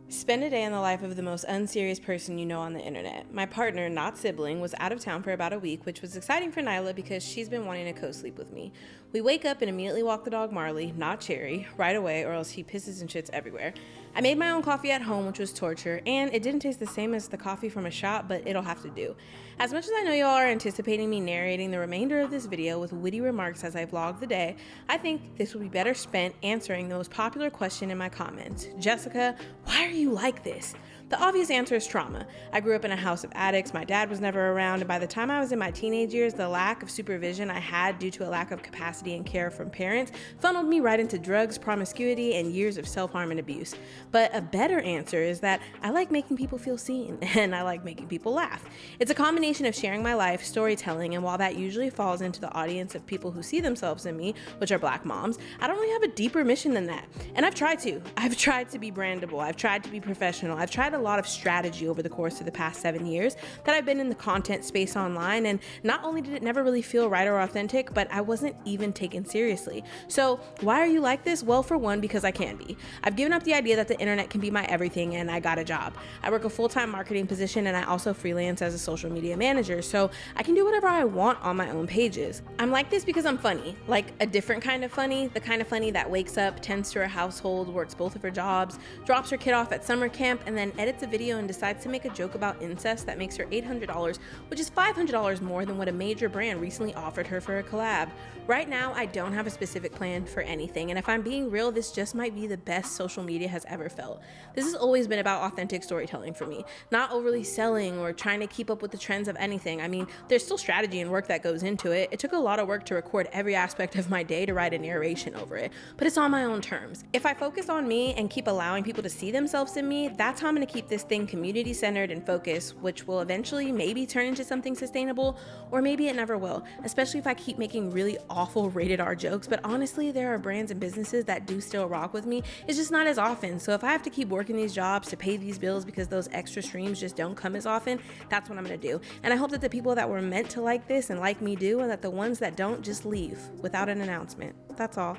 Spend a day in the life of the most unserious person you know on the internet. My partner, not sibling, was out of town for about a week, which was exciting for Nyla because she's been wanting to co-sleep with me. We wake up and immediately walk the dog Marley, not Cherry, right away or else he pisses and shits everywhere. I made my own coffee at home, which was torture, and it didn't taste the same as the coffee from a shop, but it'll have to do. As much as I know y'all are anticipating me narrating the remainder of this video with witty remarks as I vlog the day, I think this would be better spent answering the most popular question in my comments. Jessica, why are you like this? The obvious answer is trauma. I grew up in a house of addicts, my dad was never around, and by the time I was in my teenage years, the lack of supervision I had due to a lack of capacity and care from parents funneled me right into drugs, promiscuity, and years of self-harm and abuse. But a better answer is that I like making people feel seen, and I like making people laugh. It's a combination of sharing my life, storytelling, and while that usually falls into the audience of people who see themselves in me, which are black moms, I don't really have a deeper mission than that. And I've tried to. I've tried to be brandable. I've tried to be professional. I've tried a lot of strategy over the course of the past 7 years that I've been in the content space online, and not only did it never really feel right or authentic, but I wasn't even taken seriously. So why are you like this? Well, for one, because I can be. I've given up the idea that the internet can be my everything, and I got a job. I work a full-time marketing position, and I also freelance as a social media manager, so I can do whatever I want on my own pages. I'm like this because I'm funny, like a different kind of funny, the kind of funny that wakes up, tends to her household, works both of her jobs, drops her kid off at summer camp, and then edits a video and decides to make a joke about incest that makes her $800, which is $500 more than what a major brand recently offered her for a collab. Right now, I don't have a specific plan for anything, and if I'm being real, this just might be the best social media has ever felt. This has always been about authentic storytelling for me, not overly selling or trying to keep up with the trends of anything. I mean, there's still strategy and work that goes into it. It took a lot of work to record every aspect of my day to write a narration over it, but it's on my own terms. If I focus on me and keep allowing people to see themselves in me, that's how I'm gonna keep this thing community-centered and focused, which will eventually maybe turn into something sustainable, or maybe it never will, especially if I keep making really awful rated R jokes. But honestly, there are brands and businesses that do still rock with me. It's just not as often. So if I have to keep working these jobs to pay these bills because those extra streams just don't come as often, that's what I'm gonna do. And I hope that the people that were meant to like this and like me do, and that the ones that don't just leave without an announcement. That's all.